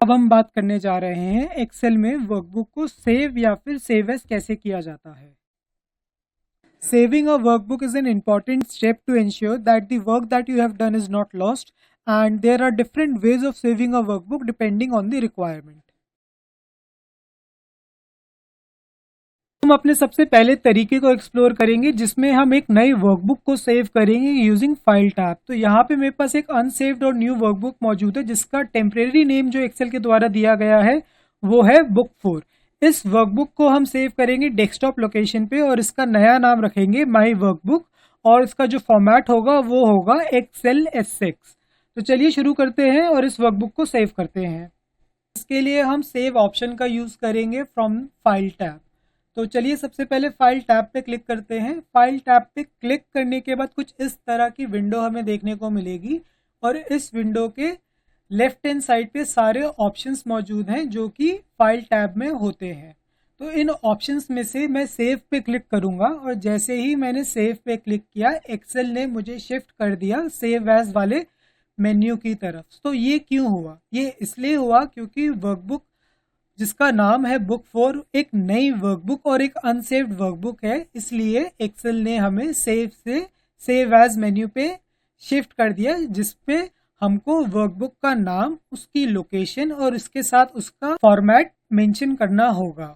अब हम बात करने जा रहे हैं एक्सेल में वर्कबुक को सेव या फिर सेव एज कैसे किया जाता है। Saving a workbook is an important step to ensure that the work that you have done is not lost, and there are different ways of saving a workbook depending on the requirement. हम अपने सबसे पहले तरीके को explore करेंगे जिसमें हम एक नई वर्कबुक को सेव करेंगे यूजिंग फाइल टैब। तो यहाँ पे मेरे पास एक अनसेव्ड और न्यू वर्कबुक मौजूद है जिसका टेम्परेरी नेम जो एक्सेल के द्वारा दिया गया है वो है बुक 4। इस वर्कबुक को हम सेव करेंगे डेस्कटॉप लोकेशन पे और इसका नया नाम रखेंगे माई वर्कबुक, और इसका जो फॉर्मेट होगा वो होगा एक्सेल S6। तो चलिए शुरू करते हैं और इस वर्कबुक को सेव करते हैं। इसके लिए हम सेव ऑप्शन का यूज करेंगे फ्रॉम फाइल टैब। तो चलिए सबसे पहले फाइल टैब पे क्लिक करते हैं। फाइल टैब पे क्लिक करने के बाद कुछ इस तरह की विंडो हमें देखने को मिलेगी और इस विंडो के लेफ्ट हैंड साइड पे सारे ऑप्शंस मौजूद हैं जो कि फाइल टैब में होते हैं। तो इन ऑप्शंस में से मैं सेव पे क्लिक करूंगा और जैसे ही मैंने सेव पे क्लिक किया एक्सेल ने मुझे शिफ्ट कर दिया सेव एज वाले मेन्यू की तरफ। तो ये क्यों हुआ? ये इसलिए हुआ क्योंकि वर्कबुक जिसका नाम है बुक 4 एक नई वर्कबुक और एक अनसेव्ड वर्कबुक है, इसलिए एक्सेल ने हमें सेव से सेव एज मेन्यू पे शिफ्ट कर दिया जिसपे हमको वर्कबुक का नाम, उसकी लोकेशन और इसके साथ उसका फॉर्मेट मेंशन करना होगा।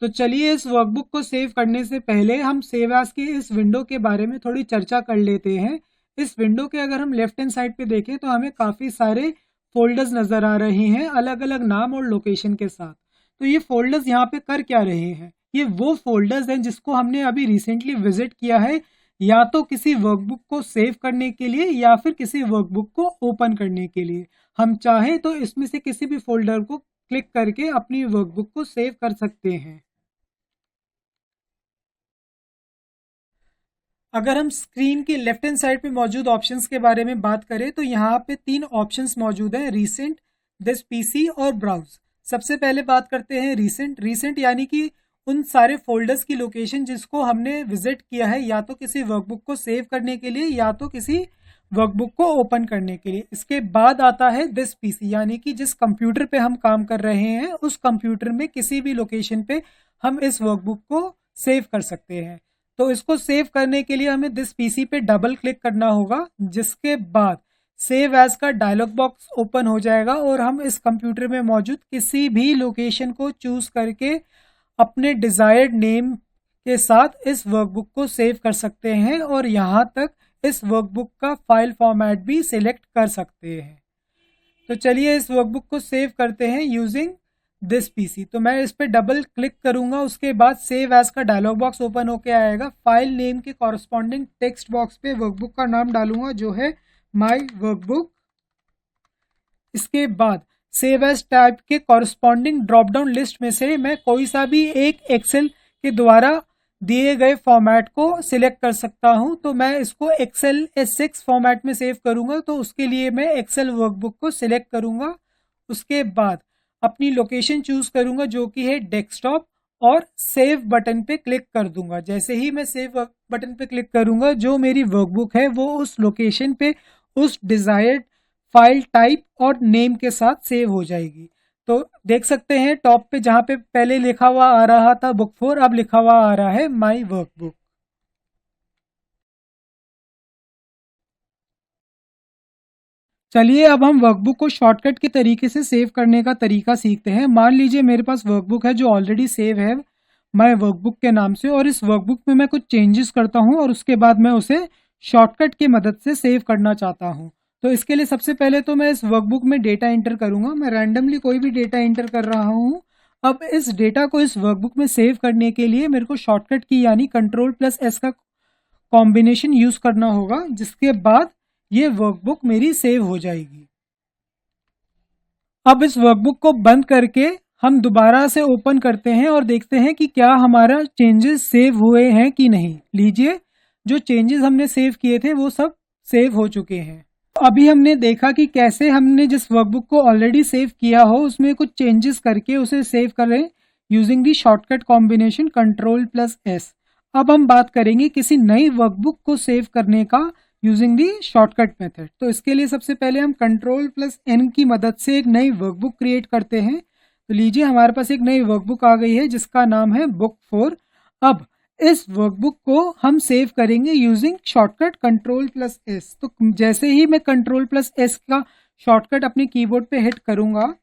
तो चलिए इस वर्कबुक को सेव करने से पहले हम सेव एज की इस विंडो के बारे में थोड़ी चर्चा कर लेते हैं। इस विंडो के अगर हम लेफ्ट हैंड साइड पे देखें तो हमें काफ़ी सारे फोल्डर्स नज़र आ रहे हैं अलग अलग नाम और लोकेशन के साथ। तो ये फोल्डर्स यहाँ पे कर क्या रहे हैं? ये वो फोल्डर्स हैं जिसको हमने अभी रिसेंटली विजिट किया है, या तो किसी वर्कबुक को सेव करने के लिए या फिर किसी वर्कबुक को ओपन करने के लिए। हम चाहें तो इसमें से किसी भी फोल्डर को क्लिक करके अपनी वर्कबुक को सेव कर सकते हैं। अगर हम स्क्रीन की लेफ्ट हैंड साइड पे मौजूद ऑप्शंस के बारे में बात करें तो यहाँ पे 3 ऑप्शंस मौजूद हैं, रीसेंट, दिस पीसी और ब्राउज। सबसे पहले बात करते हैं रीसेंट यानी कि उन सारे फोल्डर्स की लोकेशन जिसको हमने विजिट किया है या तो किसी वर्कबुक को सेव करने के लिए या तो किसी वर्कबुक को ओपन करने के लिए। इसके बाद आता है दिस पीसी यानी कि जिस कंप्यूटर पे हम काम कर रहे हैं उस कंप्यूटर में किसी भी लोकेशन पे हम इस वर्कबुक को सेव कर सकते हैं। तो इसको सेव करने के लिए हमें दिस पीसी पे डबल क्लिक करना होगा, जिसके बाद सेव एज का डायलॉग बॉक्स ओपन हो जाएगा और हम इस कंप्यूटर में मौजूद किसी भी लोकेशन को चूज करके अपने डिजायर्ड नेम के साथ इस वर्कबुक को सेव कर सकते हैं और यहाँ तक इस वर्कबुक का फाइल फॉर्मेट भी सिलेक्ट कर सकते हैं। तो चलिए इस वर्कबुक को सेव करते हैं यूजिंग दिस पीसी। तो मैं इस पे डबल क्लिक करूंगा, उसके बाद सेव एज का डायलॉग बॉक्स ओपन होके आएगा। फाइल नेम के कॉरस्पॉन्डिंग टेक्स्ट बॉक्स पे वर्कबुक का नाम डालूंगा जो है माई वर्कबुक। इसके बाद सेव एज टाइप के कॉरस्पॉन्डिंग ड्रॉप डाउन लिस्ट में से मैं कोई सा भी एक एक्सेल के द्वारा दिए गए फॉर्मेट को सिलेक्ट कर सकता हूं। तो मैं इसको एक्सेल S6 फॉर्मेट में सेव करूंगा, तो उसके लिए मैं एक्सेल वर्कबुक को सिलेक्ट करूंगा। उसके बाद अपनी लोकेशन चूज करूंगा जो कि है डेस्कटॉप और सेव बटन पे क्लिक कर दूंगा। जैसे ही मैं सेव बटन पे क्लिक करूंगा जो मेरी वर्कबुक है वो उस लोकेशन पे उस डिजायर्ड फाइल टाइप और नेम के साथ सेव हो जाएगी। तो देख सकते हैं टॉप पे जहां पे पहले लिखा हुआ आ रहा था बुक 4, अब लिखा हुआ आ रहा है माई वर्कबुक। चलिए अब हम वर्कबुक को शॉर्टकट के तरीके से सेव करने का तरीका सीखते हैं। मान लीजिए मेरे पास वर्कबुक है जो ऑलरेडी सेव है माय वर्कबुक के नाम से, और इस वर्कबुक में मैं कुछ चेंजेस करता हूं और उसके बाद मैं उसे शॉर्टकट की मदद से सेव करना चाहता हूं। तो इसके लिए सबसे पहले तो मैं इस वर्कबुक में डेटा एंटर करूंगा। मैं रैंडमली कोई भी डेटा एंटर कर रहा हूँ। अब इस डेटा को इस वर्कबुक में सेव करने के लिए मेरे को शॉर्टकट की यानी Ctrl+S का कॉम्बिनेशन यूज करना होगा, जिसके बाद ये वर्कबुक मेरी सेव हो जाएगी। अब इस वर्कबुक को बंद करके हम दोबारा से ओपन करते हैं और देखते हैं कि क्या हमारा चेंजेस सेव हुए हैं कि नहीं। लीजिए जो चेंजेस हमने सेव किए थे वो सब सेव हो चुके हैं। अभी हमने देखा कि कैसे हमने जिस वर्कबुक को ऑलरेडी सेव किया हो उसमें कुछ चेंजेस करके उसे सेव करें using the shortcut combination Ctrl+S। अब हम बात करेंगे किसी नई वर्कबुक को सेव करने का यूजिंग दी शॉर्टकट मेथड। तो इसके लिए सबसे पहले हम Ctrl+N की मदद से एक नई वर्कबुक क्रिएट करते हैं। तो लीजिए हमारे पास एक नई वर्कबुक आ गई है जिसका नाम है बुक 4। अब इस वर्कबुक को हम सेव करेंगे यूजिंग शॉर्टकट Ctrl+S। तो जैसे ही मैं Ctrl+S का शॉर्टकट अपने कीबोर्ड पे हिट करूंगा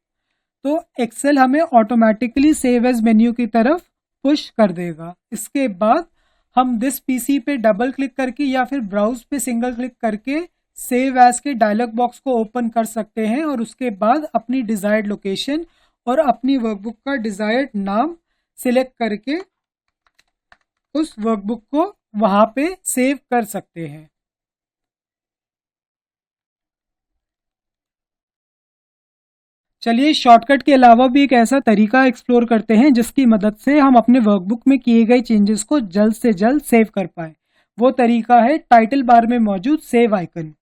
तो एक्सेल हमें ऑटोमेटिकली सेव एज मेन्यू की तरफ पुश कर देगा। इसके बाद हम दिस पीसी पे डबल क्लिक करके या फिर ब्राउज पे सिंगल क्लिक करके सेव एज के डायलॉग बॉक्स को ओपन कर सकते हैं और उसके बाद अपनी डिजायर्ड लोकेशन और अपनी वर्कबुक का डिजायर्ड नाम सिलेक्ट करके उस वर्कबुक को वहां पे सेव कर सकते हैं। चलिए शॉर्टकट के अलावा भी एक ऐसा तरीका एक्सप्लोर करते हैं जिसकी मदद से हम अपने वर्कबुक में किए गए चेंजेस को जल्द से जल्द सेव कर पाए। वो तरीका है टाइटल बार में मौजूद सेव आइकन।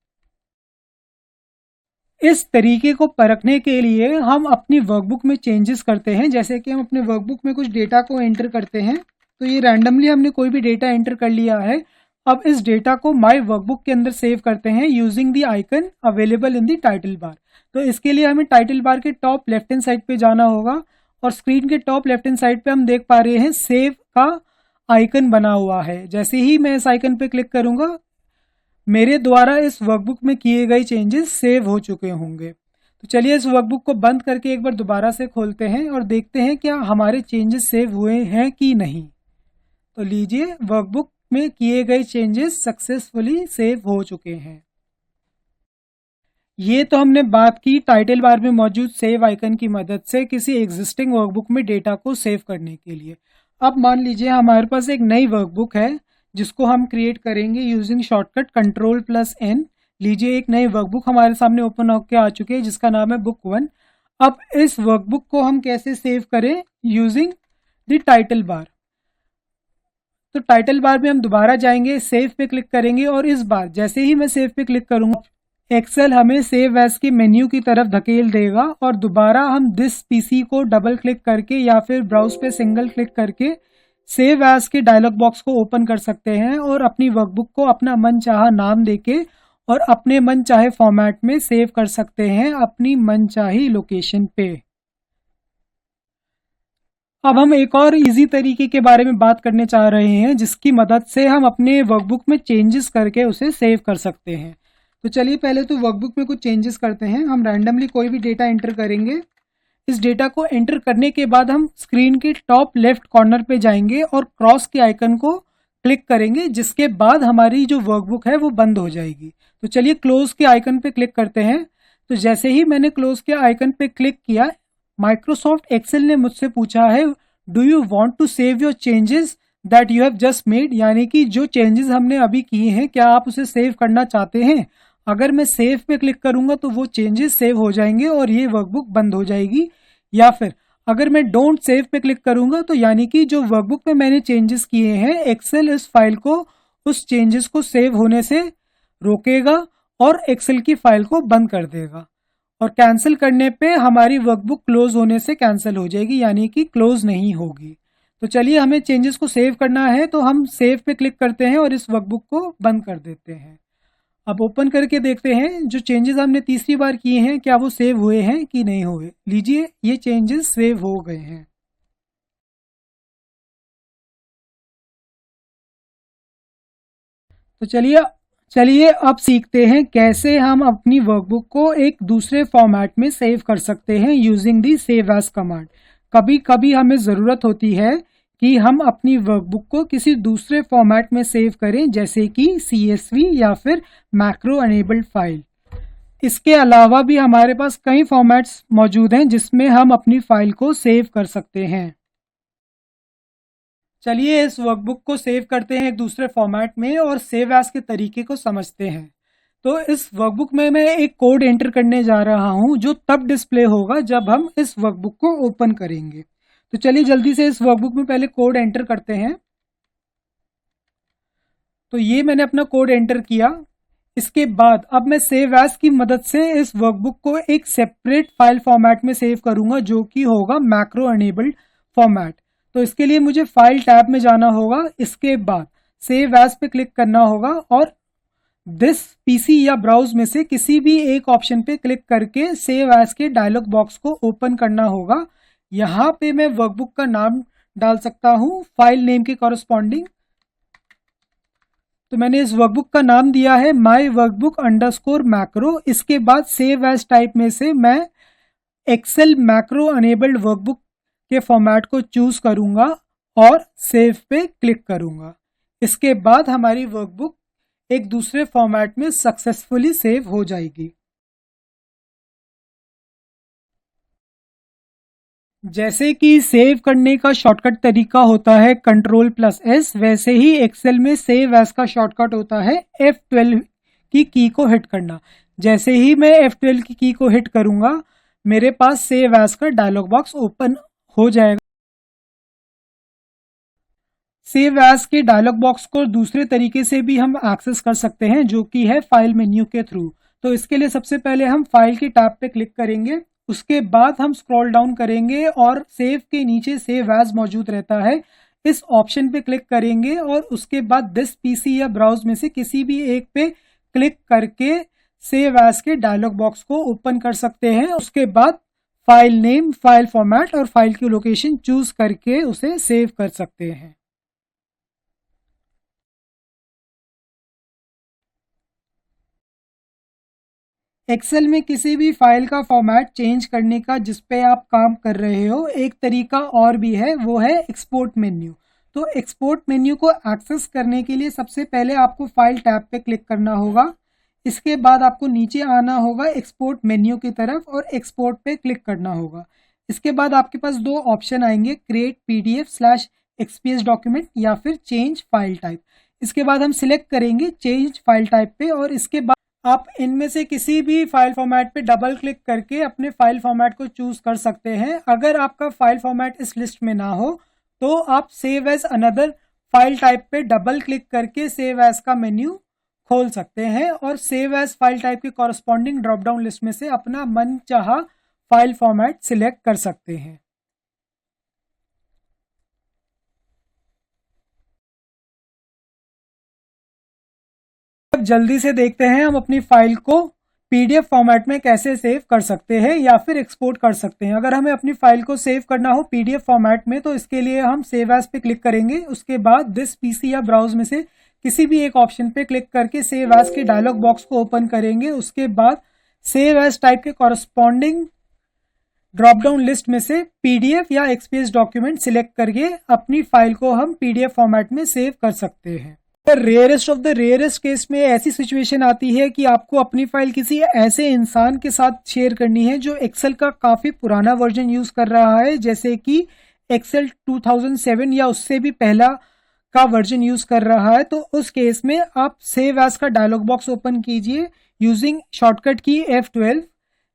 इस तरीके को परखने के लिए हम अपनी वर्कबुक में चेंजेस करते हैं। जैसे कि हम अपने वर्कबुक में कुछ डेटा को एंटर करते हैं, तो ये रैंडमली हमने कोई भी डेटा एंटर कर लिया है। अब इस डेटा को माय वर्कबुक के अंदर सेव करते हैं using the icon available in the title bar. तो इसके लिए हमें टाइटल बार के टॉप लेफ्ट हैंड साइड पे जाना होगा और स्क्रीन के टॉप लेफ्ट हैंड साइड पे हम देख पा रहे हैं सेव का आइकन बना हुआ है। जैसे ही मैं इस आइकन पे क्लिक करूंगा मेरे द्वारा इस वर्कबुक में किए गए चेंजेस सेव हो चुके होंगे। तो चलिए इस वर्कबुक को बंद करके एक बार दोबारा से खोलते हैं और देखते हैं क्या हमारे चेंजेस सेव हुए हैं कि नहीं। तो लीजिए वर्कबुक में किए गए चेंजेस सक्सेसफुली सेव हो चुके हैं। ये तो हमने बात की टाइटल बार में मौजूद सेव आइकन की मदद से किसी एग्जिस्टिंग वर्कबुक में डेटा को सेव करने के लिए। अब मान लीजिए हमारे पास एक नई वर्कबुक है जिसको हम क्रिएट करेंगे यूजिंग शॉर्टकट Ctrl+N। लीजिए एक नई वर्कबुक हमारे सामने ओपन होकर आ चुकी है जिसका नाम है बुक 1। अब इस वर्कबुक को हम कैसे सेव करें यूजिंग द टाइटल बार। तो टाइटल बार में हम दोबारा जाएंगे, सेव पे क्लिक करेंगे और इस बार जैसे ही मैं सेव पे क्लिक करूंगा एक्सेल हमें सेव एज के मेन्यू की तरफ धकेल देगा और दोबारा हम दिस पीसी को डबल क्लिक करके या फिर ब्राउज पे सिंगल क्लिक करके सेव एज के डायलॉग बॉक्स को ओपन कर सकते हैं और अपनी वर्कबुक को अपना मनचाहा नाम देके और अपने मन चाहे फॉर्मेट में सेव कर सकते हैं अपनी मनचाही लोकेशन पे। अब हम एक और इजी तरीके के बारे में बात करने चाह रहे हैं जिसकी मदद से हम अपने वर्कबुक में चेंजेस करके उसे सेव कर सकते हैं। तो चलिए पहले तो वर्कबुक में कुछ चेंजेस करते हैं। हम रैंडमली कोई भी डेटा एंटर करेंगे। इस डेटा को एंटर करने के बाद हम स्क्रीन के टॉप लेफ्ट कॉर्नर पे जाएंगे और क्रॉस के आइकन को क्लिक करेंगे जिसके बाद हमारी जो वर्कबुक है वो बंद हो जाएगी। तो चलिए क्लोज के आइकन पे क्लिक करते हैं। तो जैसे ही मैंने क्लोज के आइकन पे क्लिक किया माइक्रोसॉफ्ट एक्सेल ने मुझसे पूछा है do you want to save your changes that you have just made, यानी कि जो चेंजेस हमने अभी किए हैं क्या आप उसे सेव करना चाहते हैं। अगर मैं सेव पे क्लिक करूंगा तो वो चेंजेस सेव हो जाएंगे और ये वर्कबुक बंद हो जाएगी, या फिर अगर मैं डोंट सेव पे क्लिक करूंगा तो यानी कि जो वर्कबुक में मैंने चेंजेस किए हैं एक्सेल इस फाइल को उस चेंजेस को सेव होने से रोकेगा और एक्सेल की फाइल को बंद कर देगा और कैंसिल करने पे हमारी वर्कबुक क्लोज होने से कैंसिल हो जाएगी, यानी कि क्लोज नहीं होगी। तो चलिए हमें चेंजेस को सेव करना है तो हम सेव पे क्लिक करते हैं और इस वर्कबुक को बंद कर देते हैं। अब ओपन करके देखते हैं जो चेंजेस हमने तीसरी बार किए हैं क्या वो सेव हुए हैं कि नहीं हुए। लीजिए ये चेंजेस सेव हो गए हैं। तो चलिए अब सीखते हैं कैसे हम अपनी वर्कबुक को एक दूसरे फॉर्मेट में सेव कर सकते हैं using the save as command. कभी कभी हमें ज़रूरत होती है कि हम अपनी वर्कबुक को किसी दूसरे फॉर्मेट में सेव करें जैसे कि CSV या फिर मैक्रो एनेबल्ड फाइल। इसके अलावा भी हमारे पास कई फॉर्मेट्स मौजूद हैं जिसमें हम अपनी फाइल को सेव कर सकते हैं। चलिए इस वर्कबुक को सेव करते हैं एक दूसरे फॉर्मेट में और सेव एज के तरीके को समझते हैं। तो इस वर्कबुक में मैं एक कोड एंटर करने जा रहा हूं जो तब डिस्प्ले होगा जब हम इस वर्कबुक को ओपन करेंगे। तो चलिए जल्दी से इस वर्कबुक में पहले कोड एंटर करते हैं। तो ये मैंने अपना कोड एंटर किया। इसके बाद अब मैं सेव एज की मदद से इस वर्कबुक को एक सेपरेट फाइल फॉर्मेट में सेव करूंगा जो कि होगा मैक्रो एनेबल्ड फॉर्मेट। तो इसके लिए मुझे फाइल टैब में जाना होगा। इसके बाद सेव एज पे क्लिक करना होगा और दिस पीसी या ब्राउज में से किसी भी एक ऑप्शन पे क्लिक करके सेव एज के डायलॉग बॉक्स को ओपन करना होगा। यहाँ पे मैं वर्कबुक का नाम डाल सकता हूँ फाइल नेम के कॉरस्पॉन्डिंग। तो मैंने इस वर्कबुक का नाम दिया है माई वर्कबुक अंडरस्कोर मैक्रो। इसके बाद सेव एज टाइप में से मैं एक्सेल मैक्रो अनेबल्ड वर्कबुक के फॉर्मेट को चूज करूंगा और सेव पे क्लिक करूंगा। इसके बाद हमारी वर्कबुक एक दूसरे फॉर्मेट में सक्सेसफुली सेव हो जाएगी। जैसे कि सेव करने का शॉर्टकट तरीका होता है Ctrl+S, वैसे ही एक्सेल में सेव एज का शॉर्टकट होता है F12 की को हिट करना। जैसे ही मैं F12 की को हिट करूंगा मेरे पास सेव एज का डायलॉग बॉक्स ओपन हो जाएगा। सेव एज के डायलॉग बॉक्स को दूसरे तरीके से भी हम एक्सेस कर सकते हैं, जो कि है फाइल मेन्यू के थ्रू। तो इसके लिए सबसे पहले हम फाइल की टैब पे क्लिक करेंगे, उसके बाद हम स्क्रॉल डाउन करेंगे और सेव के नीचे सेव एज मौजूद रहता है, इस ऑप्शन पे क्लिक करेंगे और उसके बाद दिस पीसी या ब्राउज में से किसी भी एक पे क्लिक करके सेव एज के डायलॉग बॉक्स को ओपन कर सकते हैं। उसके बाद फाइल नेम, फाइल फॉर्मेट और फाइल की लोकेशन चूज करके उसे सेव कर सकते हैं। एक्सेल में किसी भी फाइल का फॉर्मेट चेंज करने का जिस पे आप काम कर रहे हो एक तरीका और भी है, वो है एक्सपोर्ट मेन्यू। तो एक्सपोर्ट मेन्यू को एक्सेस करने के लिए सबसे पहले आपको फाइल टैब पे क्लिक करना होगा। इसके बाद आपको नीचे आना होगा एक्सपोर्ट मेन्यू की तरफ और एक्सपोर्ट पे क्लिक करना होगा। इसके बाद आपके पास दो ऑप्शन आएंगे, क्रिएट PDF/XPS डॉक्यूमेंट या फिर चेंज फाइल टाइप। इसके बाद हम सिलेक्ट करेंगे चेंज फाइल टाइप पे और इसके बाद आप इनमें से किसी भी फाइल फॉर्मेट पे डबल क्लिक करके अपने फाइल फॉर्मेट को चूज कर सकते हैं। अगर आपका फाइल फॉर्मेट इस लिस्ट में ना हो तो आप save as another file type पे डबल क्लिक करके सेव एज का मेन्यू खोल सकते हैं और सेव एज फाइल टाइप के कॉरस्पॉन्डिंग ड्रॉप डाउन लिस्ट में से अपना मन चाहा फाइल फॉर्मेट सिलेक्ट कर सकते हैं। अब जल्दी से देखते हैं हम अपनी फाइल को PDF फॉर्मेट में कैसे सेव कर सकते हैं या फिर एक्सपोर्ट कर सकते हैं। अगर हमें अपनी फाइल को सेव करना हो PDF फॉर्मेट में तो इसके लिए हम सेव एज पे क्लिक करेंगे। उसके बाद दिस पीसी या ब्राउज में से किसी भी एक ऑप्शन पे क्लिक करके सेव एज के डायलॉग बॉक्स को ओपन करेंगे। उसके बाद सेव एज टाइप के कॉरस्पॉन्डिंग ड्रॉप डाउन लिस्ट में से PDF या XPS डॉक्यूमेंट सिलेक्ट करके अपनी फाइल को हम PDF फॉर्मेट में सेव कर सकते हैं। पर rarest of the rarest case में ऐसी सिचुएशन आती है कि आपको अपनी फाइल किसी ऐसे इंसान के साथ शेयर करनी है जो एक्सेल का काफी पुराना वर्जन यूज कर रहा है, जैसे कि एक्सेल 2007 या उससे भी पहला का वर्जन यूज कर रहा है। तो उस केस में आप सेव एज का डायलॉग बॉक्स ओपन कीजिए यूजिंग शॉर्टकट की F12।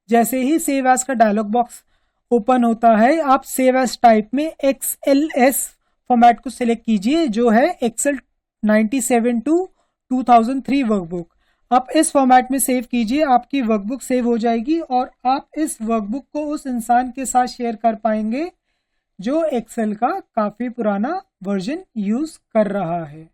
जैसे ही सेव एज का डायलॉग बॉक्स ओपन होता है आप सेव एज टाइप में XLS फॉर्मेट को सिलेक्ट कीजिए, जो है एक्सेल 97 to 2003 वर्कबुक। आप इस फॉर्मेट में सेव कीजिए, आपकी वर्कबुक सेव हो जाएगी और आप इस वर्कबुक को उस इंसान के साथ शेयर कर पाएंगे जो एक्सेल का काफी पुराना वर्जन यूज कर रहा है।